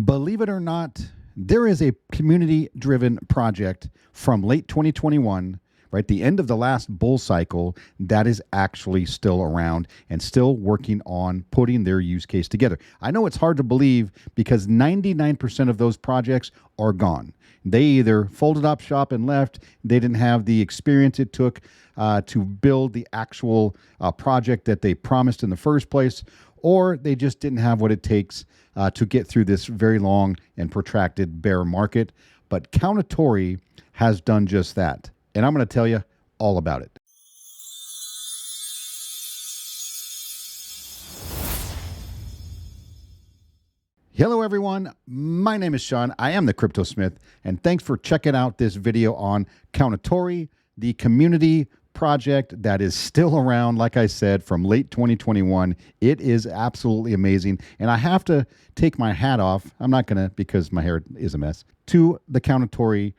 Believe it or not, there is a community-driven project from late 2021, right, the end of the last bull cycle, that is actually still around and still working on putting their use case together. I know it's hard to believe because 99% of those projects are gone. They either folded up shop and left, they didn't have the experience it took to build the actual project that they promised in the first place, or they just didn't have what it takes to get through this very long and protracted bear market. But Kounotori has done just that. And I'm going to tell you all about it. Hello, everyone. My name is Sean. I am the Crypto Smith, and thanks for checking out this video on Kounotori, the community project that is still around, like I said, from late 2021. It is absolutely amazing, and I have to take my hat off. I'm not going to, because my hair is a mess, to the Kounotori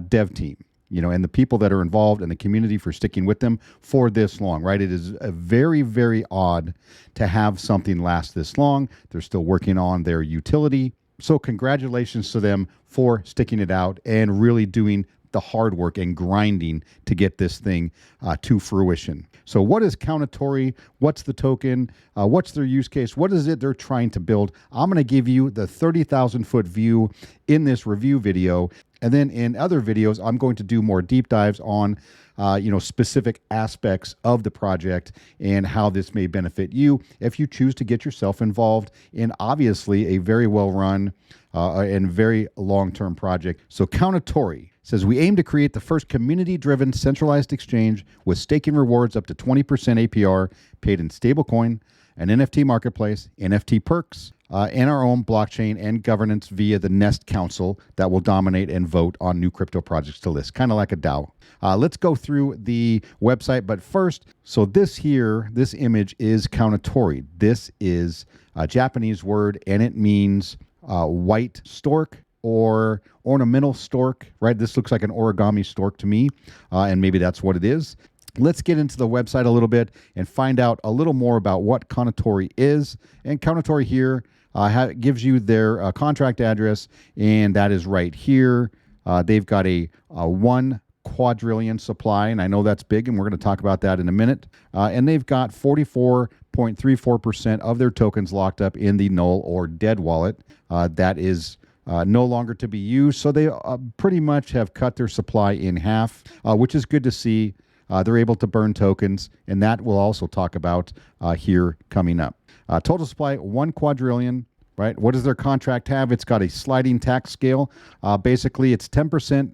dev team. And the people that are involved in the community for sticking with them for this long, right? It is very, very odd to have something last this long. They're still working on their utility. So congratulations to them for sticking it out and really doing the hard work and grinding to get this thing to fruition. So what is Kounotori? What's the token? What's their use case? What is it they're trying to build? I'm going to give you the 30,000 foot view in this review video. And then in other videos, I'm going to do more deep dives on specific aspects of the project and how this may benefit you if you choose to get yourself involved in obviously a very well-run and very long-term project. So Kounotori says, we aim to create the first community-driven centralized exchange with staking rewards up to 20% APR paid in stablecoin, an NFT marketplace, NFT perks, and our own blockchain and governance via the Nest Council that will dominate and vote on new crypto projects to list, kind of like a DAO. Let's go through the website, but first, so this image is Kounotori. This is a Japanese word, and it means white stork or ornamental stork, right? This looks like an origami stork to me, and maybe that's what it is. Let's get into the website a little bit and find out a little more about what Kounotori is. And Kounotori here gives you their contract address, and that is right here. They've got a 1 quadrillion supply, and I know that's big, and we're going to talk about that in a minute. And they've got 44.34% of their tokens locked up in the null or dead wallet. That is no longer to be used, so they pretty much have cut their supply in half, which is good to see. They're able to burn tokens, and that we'll also talk about here coming up. Total supply, 1 quadrillion, right? What does their contract have? It's got a sliding tax scale. Basically, it's 10%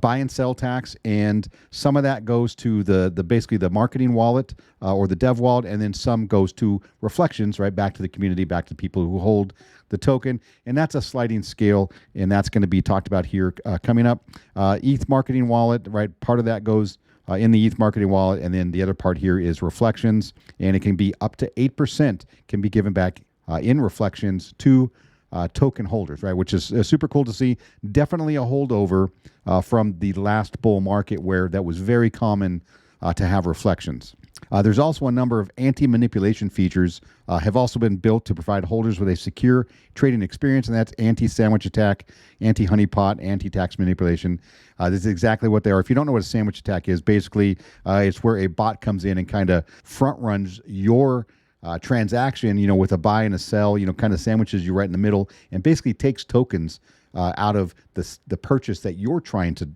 buy and sell tax, and some of that goes to basically the marketing wallet or the dev wallet, and then some goes to reflections, right, back to the community, back to people who hold the token, and that's a sliding scale, and that's going to be talked about here coming up. ETH marketing wallet, right, part of that goes in the ETH marketing wallet, and then the other part here is reflections, and it can be up to 8% can be given back in reflections to token holders, right? Which is super cool to see. Definitely a holdover from the last bull market where that was very common to have reflections. There's also a number of anti-manipulation features have also been built to provide holders with a secure trading experience, and that's anti-sandwich attack, anti-honeypot, anti-tax manipulation. This is exactly what they are. If you don't know what a sandwich attack is, basically it's where a bot comes in and kind of front runs your transaction, with a buy and a sell, kind of sandwiches you right in the middle, and basically takes tokens out of the purchase that you're trying to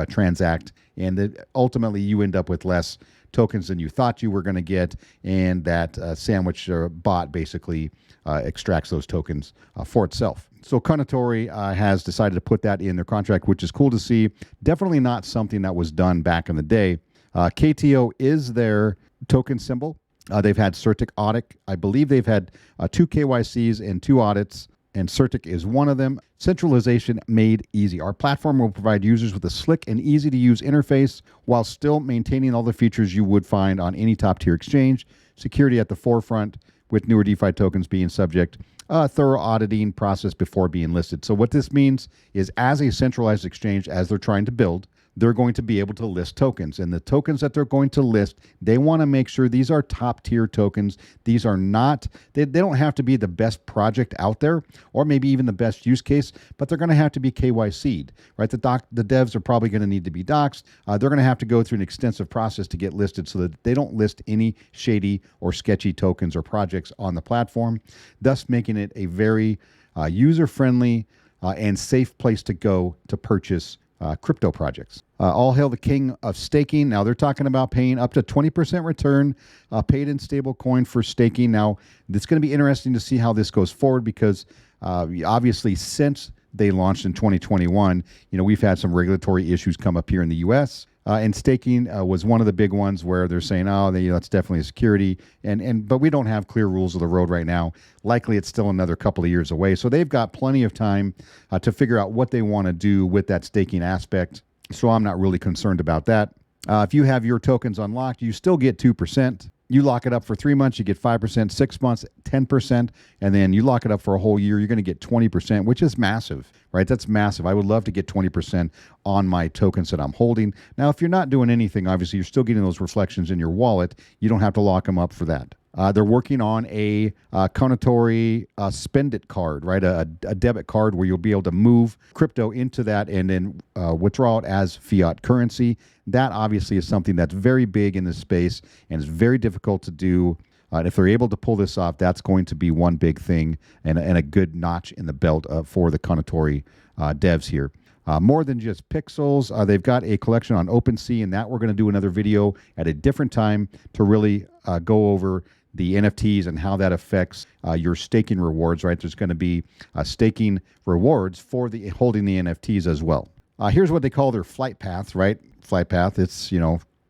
transact, and that ultimately you end up with less tokens than you thought you were going to get, and that sandwich bot basically extracts those tokens for itself. So Kounotori has decided to put that in their contract, which is cool to see. Definitely not something that was done back in the day. KTO is their token symbol. They've had Certic audit. I believe they've had 2 KYCs and 2 audits, and Certic is one of them. Centralization made easy. Our platform will provide users with a slick and easy-to-use interface while still maintaining all the features you would find on any top-tier exchange. Security at the forefront, with newer DeFi tokens being subject thorough auditing process before being listed. So what this means is, as a centralized exchange, as they're trying to build, they're going to be able to list tokens. And the tokens that they're going to list, they want to make sure these are top tier tokens. These are not, they don't have to be the best project out there or maybe even the best use case, but they're going to have to be KYC'd, right? The devs are probably going to need to be doxed. They're going to have to go through an extensive process to get listed so that they don't list any shady or sketchy tokens or projects on the platform, thus making it a very user-friendly and safe place to go to purchase crypto projects. All hail the king of staking. Now they're talking about paying up to 20% return paid in stable coin for staking. Now it's going to be interesting to see how this goes forward because obviously since they launched in 2021, we've had some regulatory issues come up here in the U.S. And staking was one of the big ones where they're saying, that's definitely a security. But we don't have clear rules of the road right now. Likely it's still another couple of years away. So they've got plenty of time to figure out what they want to do with that staking aspect. So I'm not really concerned about that. If you have your tokens unlocked, you still get 2%. You lock it up for 3 months, you get 5%, 6 months, 10%, and then you lock it up for a whole year, you're going to get 20%, which is massive, right? That's massive. I would love to get 20% on my tokens that I'm holding. Now, if you're not doing anything, obviously, you're still getting those reflections in your wallet. You don't have to lock them up for that. They're working on a Kounotori spend it card, right? A debit card where you'll be able to move crypto into that and then withdraw it as fiat currency. That obviously is something that's very big in this space and is very difficult to do. And if they're able to pull this off, that's going to be one big thing and a good notch in the belt for the Kounotori devs here. More than just pixels, they've got a collection on OpenSea, and that we're going to do another video at a different time to really go over the NFTs and how that affects your staking rewards, right? There's going to be staking rewards for holding the NFTs as well. Here's what they call their flight path, right? Flight path, it's,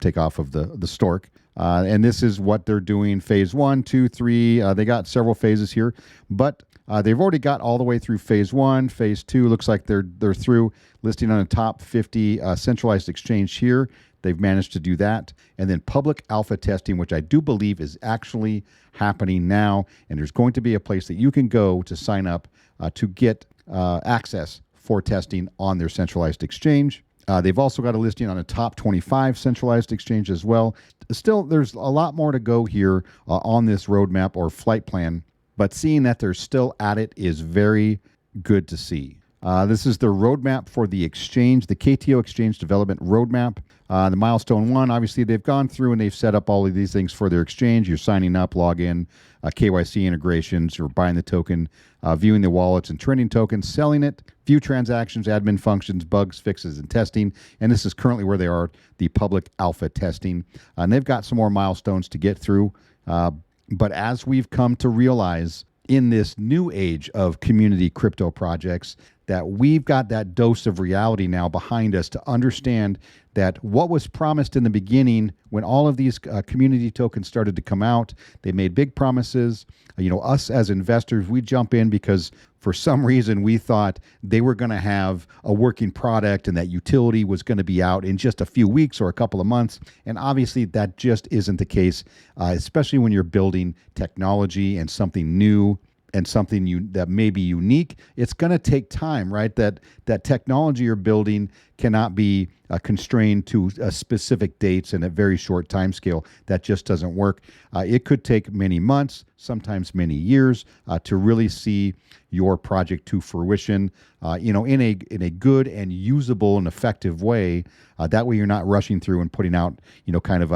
take off of the stork. And this is what they're doing, phase 1, 2, 3. They got several phases here, but they've already got all the way through phase 1. Phase 2 looks like they're through listing on a top 50 centralized exchange here. They've managed to do that. And then public alpha testing, which I do believe is actually happening now. And there's going to be a place that you can go to sign up to get access for testing on their centralized exchange. They've also got a listing on a top 25 centralized exchange as well. Still, there's a lot more to go here on this roadmap or flight plan, but seeing that they're still at it is very good to see. This is the roadmap for the exchange, the KTO Exchange Development Roadmap. The milestone 1, obviously, they've gone through and they've set up all of these things for their exchange. You're signing up, login, KYC integrations, you're buying the token, viewing the wallets and trending tokens, selling it, view transactions, admin functions, bugs, fixes, and testing. And this is currently where they are, the public alpha testing. And they've got some more milestones to get through. But as we've come to realize in this new age of community crypto projects, that we've got that dose of reality now behind us to understand that what was promised in the beginning when all of these community tokens started to come out, they made big promises. Us as investors, we jump in because for some reason we thought they were going to have a working product and that utility was going to be out in just a few weeks or a couple of months. And obviously that just isn't the case, especially when you're building technology and something new and something that may be unique. It's going to take time, right? That technology you're building cannot be constrained to specific dates and a very short time scale. That just doesn't work. It could take many months, sometimes many years, to really see your project to fruition, in a good and usable and effective way. That way, you're not rushing through and putting out, kind of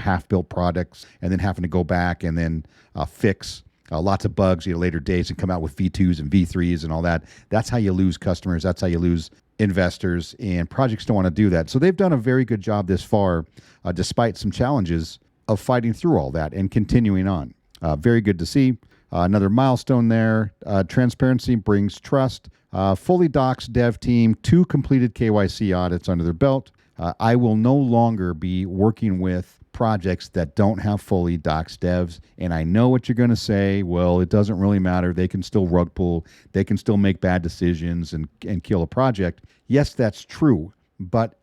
half-built products and then having to go back and then fix lots of bugs later days and come out with V2s and V3s and all that. That's how you lose customers. That's how you lose investors, and projects don't want to do that. So they've done a very good job this far, despite some challenges of fighting through all that and continuing on. Very good to see. Another milestone there. Transparency brings trust. Fully doxed dev team, 2 completed KYC audits under their belt. I will no longer be working with projects that don't have fully doxed devs. And I know what you're going to say. Well, it doesn't really matter. They can still rug pull. They can still make bad decisions and kill a project. Yes, that's true. But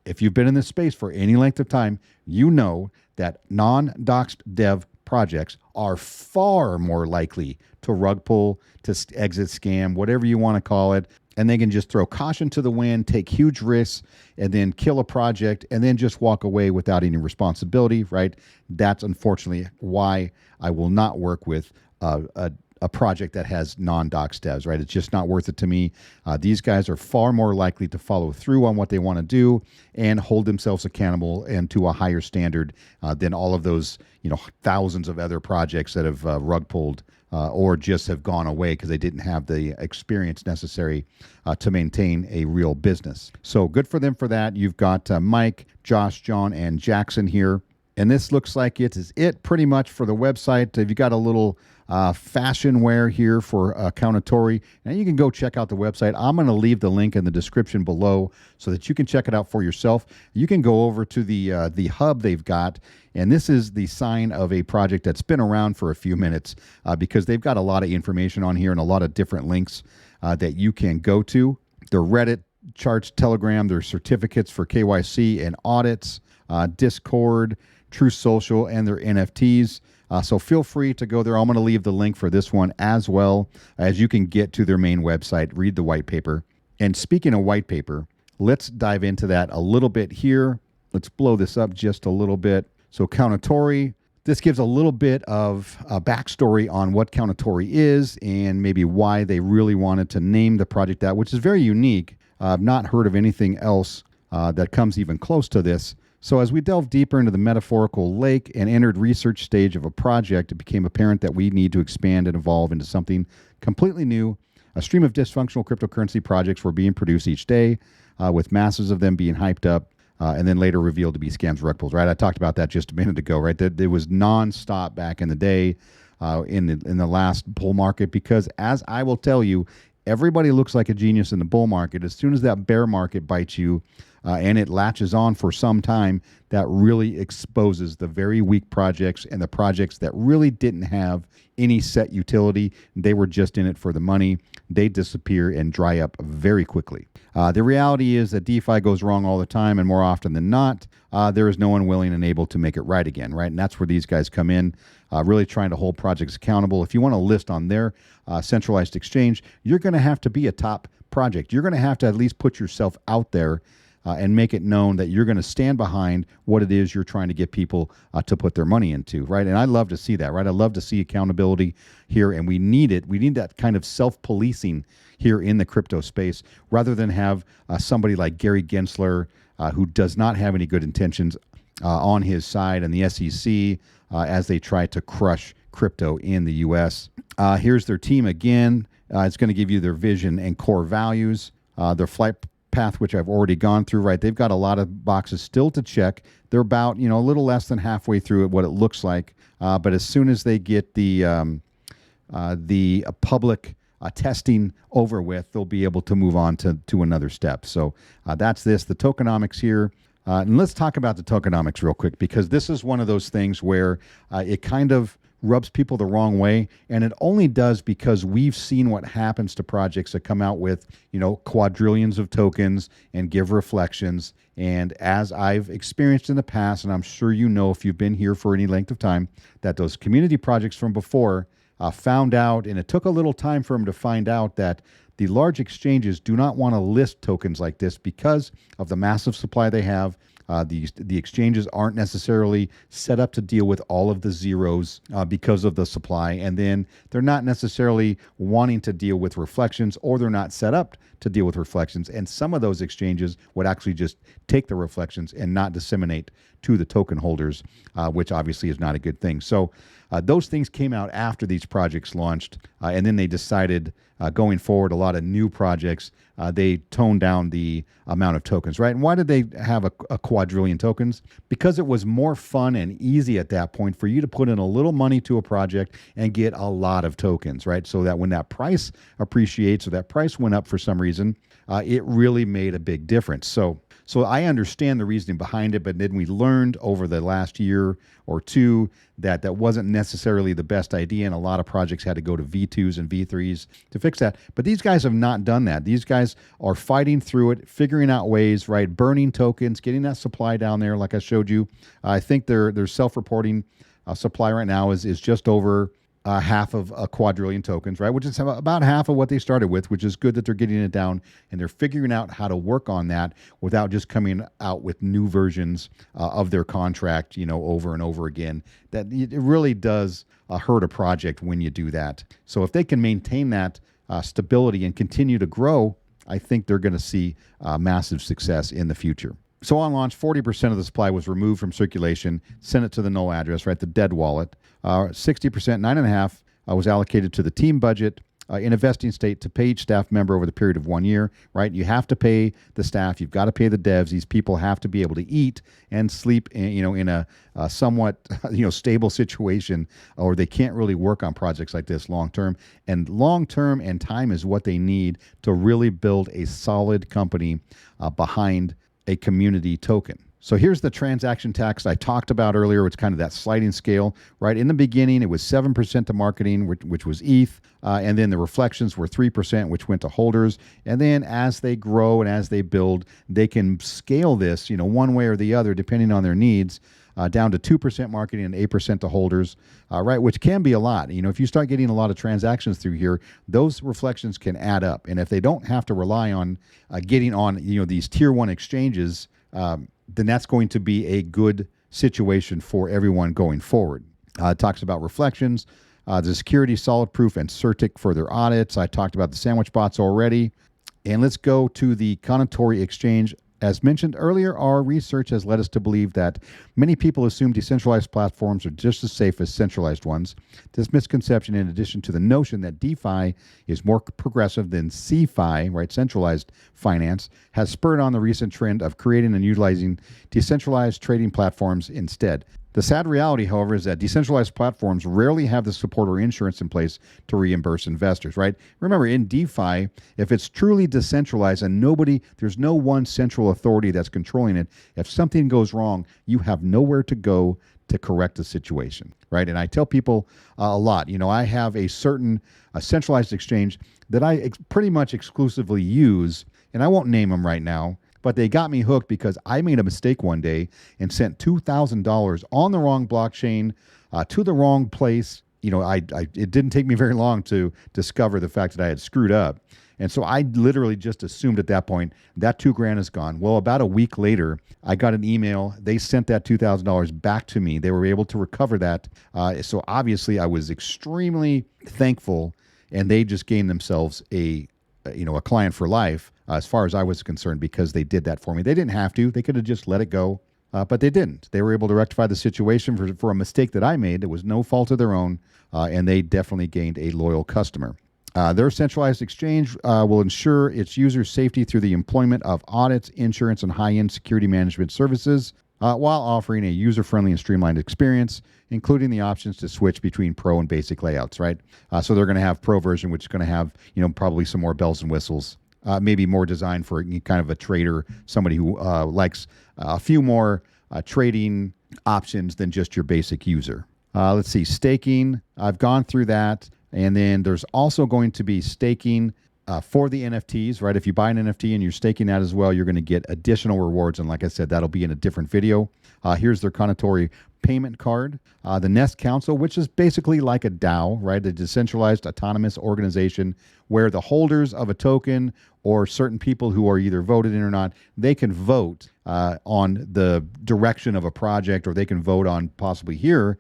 if you've been in this space for any length of time, you know that non-doxed dev projects are far more likely to rug pull, to exit scam, whatever you want to call it. and they can just throw caution to the wind, take huge risks, and then kill a project and then just walk away without any responsibility, right? That's unfortunately why I will not work with a project that has non-docs devs, right? It's just not worth it to me. These guys are far more likely to follow through on what they want to do and hold themselves accountable and to a higher standard than all of those, thousands of other projects that have rug pulled or just have gone away because they didn't have the experience necessary to maintain a real business. So good for them for that. You've got Mike, Josh, John, and Jackson here. And this looks like it is it pretty much for the website. If you got a little fashion wear here for Kounotori, and you can go check out the website. I'm going to leave the link in the description below so that you can check it out for yourself. You can go over to the hub they've got, and this is the sign of a project that's been around for a few minutes because they've got a lot of information on here and a lot of different links that you can go to. Their Reddit, charts, Telegram, their certificates for KYC and audits, Discord, True Social, and their NFTs. So feel free to go there. I'm going to leave the link for this one as well as you can get to their main website, read the white paper. And speaking of white paper, let's dive into that a little bit here. Let's blow this up just a little bit. So Kounotori, this gives a little bit of a backstory on what Kounotori is and maybe why they really wanted to name the project that, which is very unique. I've not heard of anything else that comes even close to this. So as we delved deeper into the metaphorical lake and entered research stage of a project, it became apparent that we need to expand and evolve into something completely new. A stream of dysfunctional cryptocurrency projects were being produced each day, with masses of them being hyped up and then later revealed to be scams, rug pulls, right? I talked about that just a minute ago, right? That it was nonstop back in the day in the last bull market because, as I will tell you, everybody looks like a genius in the bull market. As soon as that bear market bites you, and it latches on for some time, that really exposes the very weak projects and the projects that really didn't have any set utility. They were just in it for the money. They disappear and dry up very quickly. The reality is that DeFi goes wrong all the time, and more often than not, there is no one willing and able to make it right again, right? And that's where these guys come in, really trying to hold projects accountable. If you want to list on their centralized exchange, you're going to have to be a top project. You're going to have to at least put yourself out there and make it known that you're going to stand behind what it is you're trying to get people to put their money into, right? And I love to see that, right? I love to see accountability here, and we need it. We need that kind of self-policing here in the crypto space rather than have somebody like Gary Gensler who does not have any good intentions on his side and the SEC as they try to crush crypto in the U.S. Here's their team again. It's going to give you their vision and core values, their flight path, which I've already gone through, right? They've got a lot of boxes still to check. They're about, a little less than halfway through it, what it looks like. But as soon as they get the public testing over with, they'll be able to move on to another step. So that's the tokenomics here. And let's talk about the tokenomics real quick, because this is one of those things where it kind of rubs people the wrong way, and it only does because we've seen what happens to projects that come out with quadrillions of tokens and give reflections. And as I've experienced in the past, and I'm sure if you've been here for any length of time, that those community projects from before found out, and it took a little time for them to find out, that the large exchanges do not want to list tokens like this because of the massive supply they have. The exchanges aren't necessarily set up to deal with all of the zeros because of the supply, and then they're not necessarily wanting to deal with reflections, or they're not set up to deal with reflections. And some of those exchanges would actually just take the reflections and not disseminate to the token holders, which obviously is not a good thing. So those things came out after these projects launched, and then they decided going forward, a lot of new projects, they toned down the amount of tokens, right? And why did they have a quadrillion tokens? Because it was more fun and easy at that point for you to put in a little money to a project and get a lot of tokens, right? So that when that price appreciates, or that price went up for some reason, it really made a big difference. So I understand the reasoning behind it, but then we learned over the last year or two that that wasn't necessarily the best idea, and a lot of projects had to go to V2s and V3s to fix that. But these guys have not done that. These guys are fighting through it, figuring out ways, right? Burning tokens, getting that supply down there, like I showed you. I think their self-reporting supply right now is just over half of a quadrillion tokens, right? Which is about half of what they started with, which is good that they're getting it down and they're figuring out how to work on that without just coming out with new versions of their contract, over and over again. That it really does hurt a project when you do that. So if they can maintain that stability and continue to grow, I think they're going to see massive success in the future. So on launch, 40% of the supply was removed from circulation, sent it to the null address, right, the dead wallet. 60%, 9.5%, was allocated to the team budget in a vesting state to pay each staff member over the period of 1 year, right? You have to pay the staff. You've got to pay the devs. These people have to be able to eat and sleep, in a somewhat, stable situation, or they can't really work on projects like this long term. And long term and time is what they need to really build a solid company behind a community token. So here's the transaction tax I talked about earlier. It's kind of that sliding scale, right? In the beginning, it was 7% to marketing, which was ETH, and then the reflections were 3%, which went to holders. And then as they grow and as they build, they can scale this, one way or the other, depending on their needs, down to 2% marketing and 8% to holders, right? Which can be a lot. If you start getting a lot of transactions through here, those reflections can add up. And if they don't have to rely on getting on, these tier one exchanges, then that's going to be a good situation for everyone going forward. It talks about reflections, the security, solid proof, and CertiK for their audits. I talked about the sandwich bots already. And let's go to the Kounotori exchange. As mentioned earlier, our research has led us to believe that many people assume decentralized platforms are just as safe as centralized ones. This misconception, in addition to the notion that DeFi is more progressive than CeFi, right, centralized finance, has spurred on the recent trend of creating and utilizing decentralized trading platforms instead. The sad reality, however, is that decentralized platforms rarely have the support or insurance in place to reimburse investors, right? Remember, in DeFi, if it's truly decentralized and there's no one central authority that's controlling it, if something goes wrong, you have nowhere to go to correct the situation, right? And I tell people a lot, I have a centralized exchange that I pretty much exclusively use, and I won't name them right now, but they got me hooked because I made a mistake one day and sent $2,000 on the wrong blockchain to the wrong place. It didn't take me very long to discover the fact that I had screwed up. And so I literally just assumed at that point that $2,000 is gone. Well, about a week later, I got an email. They sent that $2,000 back to me. They were able to recover that. So obviously I was extremely thankful, and they just gained themselves a client for life, as far as I was concerned, because they did that for me. They didn't have to. They could have just let it go, but they didn't. They were able to rectify the situation for a mistake that I made. It was no fault of their own, and they definitely gained a loyal customer. Their centralized exchange will ensure its users' safety through the employment of audits, insurance, and high-end security management services, while offering a user-friendly and streamlined experience, including the options to switch between pro and basic layouts, right? So they're going to have pro version, which is going to have, probably some more bells and whistles, maybe more designed for kind of a trader, somebody who likes a few more trading options than just your basic user. Let's see, staking. I've gone through that. And then there's also going to be staking for the NFTs, right? If you buy an NFT and you're staking that as well, you're going to get additional rewards. And like I said, that'll be in a different video. Here's their Kounotori payment card. The Nest Council, which is basically like a DAO, right? A decentralized autonomous organization where the holders of a token or certain people who are either voted in or not, they can vote on the direction of a project, or they can vote on possibly here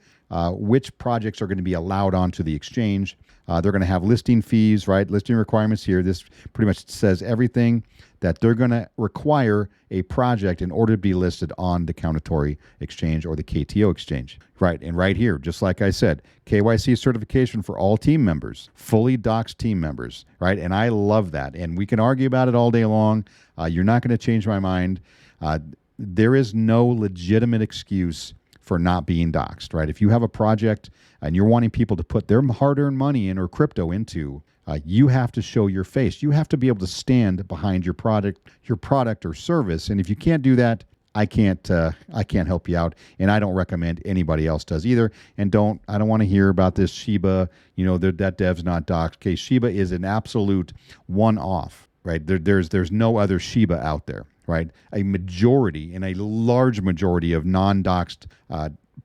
which projects are going to be allowed onto the exchange. They're going to have listing fees, right? Listing requirements here. This pretty much says everything that they're going to require a project in order to be listed on the Kounotori exchange or the KTO exchange, right? And right here, just like I said, KYC certification for all team members, fully doxed team members, right? And I love that. And we can argue about it all day long. You're not going to change my mind. There is no legitimate excuse for not being doxed, right? If you have a project and you're wanting people to put their hard-earned money in or crypto into, you have to show your face. You have to be able to stand behind your product or service. And if you can't do that, I can't help you out, and I don't recommend anybody else does either. And I don't want to hear about this Shiba. That dev's not doxed. Okay, Shiba is an absolute one-off, right? There's no other Shiba out there, right? A majority and a large majority of non-doxed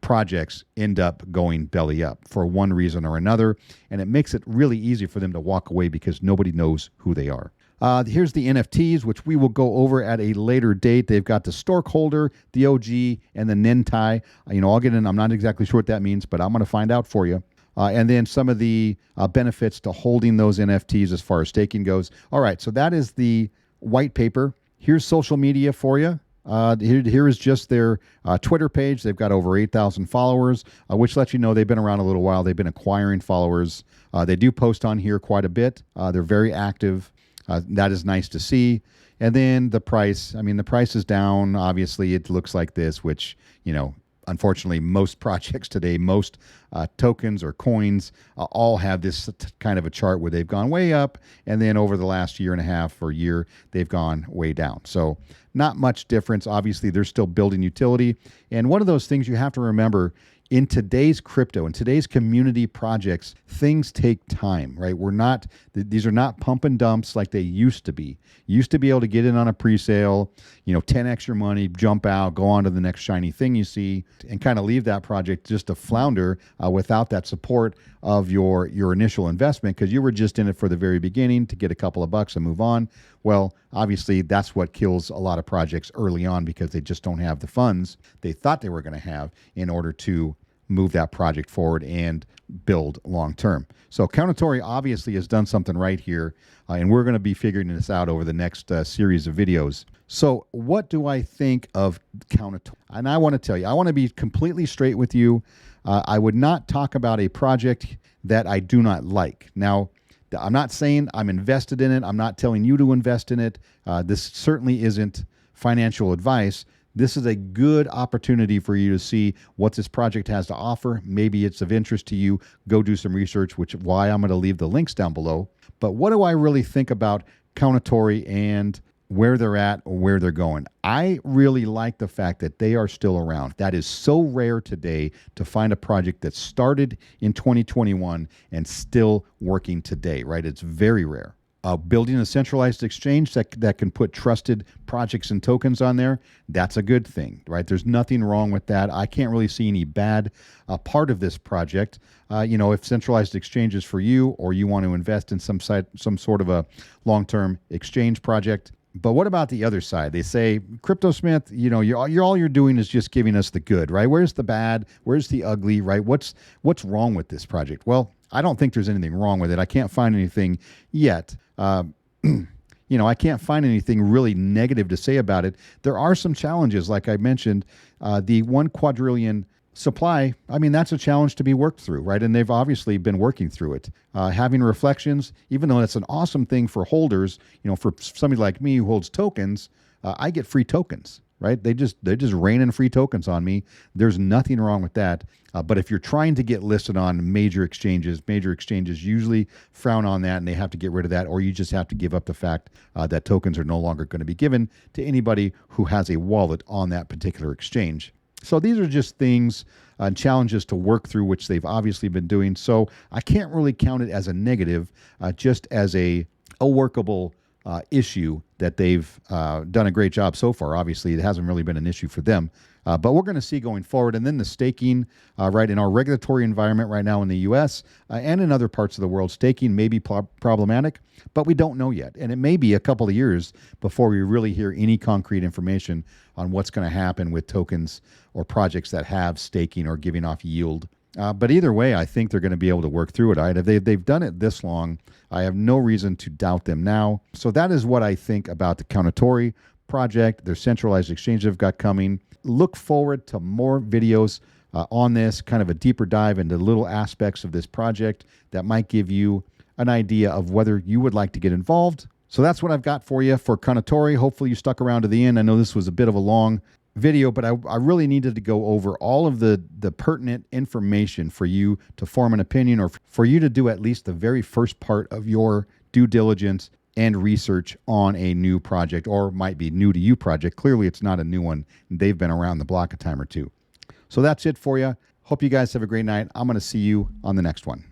projects end up going belly up for one reason or another, and it makes it really easy for them to walk away because nobody knows who they are. Here's the NFTs, which we will go over at a later date. They've got the Stork Holder, the OG, and the Nentai. I'll get in. I'm not exactly sure what that means, but I'm going to find out for you. And then some of the benefits to holding those NFTs as far as staking goes. All right, so that is the white paper. Here's social media for you. Here is just their Twitter page. They've got over 8,000 followers, which lets you know they've been around a little while. They've been acquiring followers. They do post on here quite a bit. They're very active. That is nice to see. And then the price. I mean, the price is down. Obviously, it looks like this, which, unfortunately, most projects today, most tokens or coins all have this kind of a chart where they've gone way up, and then over the last year and a half or year, they've gone way down. So not much difference. Obviously, they're still building utility. And one of those things you have to remember, in today's crypto, in today's community projects, things take time, right? These are not pump and dumps like they used to be. You used to be able to get in on a pre-sale, 10x your money, jump out, go on to the next shiny thing you see, and kind of leave that project just to flounder without that support of your initial investment, because you were just in it for the very beginning to get a couple of bucks and move on. Well, obviously, that's what kills a lot of projects early on, because they just don't have the funds they thought they were going to have in order to move that project forward and build long term. So Kounotori obviously has done something right here, and we're going to be figuring this out over the next series of videos. So what do I think of Kounotori? And I want to tell you, I want to be completely straight with you. I would not talk about a project that I do not like. Now, I'm not saying I'm invested in it. I'm not telling you to invest in it. This certainly isn't financial advice. This is a good opportunity for you to see what this project has to offer. Maybe it's of interest to you. Go do some research, which is why I'm going to leave the links down below. But what do I really think about Kounotori and where they're at or where they're going? I really like the fact that they are still around. That is so rare today to find a project that started in 2021 and still working today, right? It's very rare. Building a centralized exchange that can put trusted projects and tokens on there, that's a good thing, right? There's nothing wrong with that. I can't really see any bad part of this project. If centralized exchange is for you, or you want to invest in some sort of a long-term exchange project. But what about the other side? They say, CryptoSmith, all you're doing is just giving us the good, right? Where's the bad? Where's the ugly, right? What's wrong with this project? Well, I don't think there's anything wrong with it. I can't find anything yet. I can't find anything really negative to say about it. There are some challenges, like I mentioned. The 1 quadrillion supply, that's a challenge to be worked through, right? And they've obviously been working through it. Having reflections, even though that's an awesome thing for holders, for somebody like me who holds tokens, I get free tokens, right? They just rain in free tokens on me. There's nothing wrong with that. But if you're trying to get listed on major exchanges usually frown on that, and they have to get rid of that, or you just have to give up the fact that tokens are no longer going to be given to anybody who has a wallet on that particular exchange. So these are just things and challenges to work through, which they've obviously been doing. So I can't really count it as a negative, just as a workable issue that they've done a great job so far. Obviously, it hasn't really been an issue for them. But we're going to see going forward. And then the staking, right, in our regulatory environment right now in the U.S. And in other parts of the world, staking may be problematic, but we don't know yet. And it may be a couple of years before we really hear any concrete information on what's going to happen with tokens or projects that have staking or giving off yield. But either way, I think they're going to be able to work through it. If they've done it this long, I have no reason to doubt them now. So that is what I think about the Kounotori project, their centralized exchange they've got coming. Look forward to more videos on this, kind of a deeper dive into little aspects of this project that might give you an idea of whether you would like to get involved. So that's what I've got for you for Kounotori. Hopefully you stuck around to the end. I know this was a bit of a long video, but I really needed to go over all of the pertinent information for you to form an opinion, or for you to do at least the very first part of your due diligence and research on a new project, or might be new to you project. Clearly, it's not a new one. They've been around the block a time or two. So that's it for you. Hope you guys have a great night. I'm going to see you on the next one.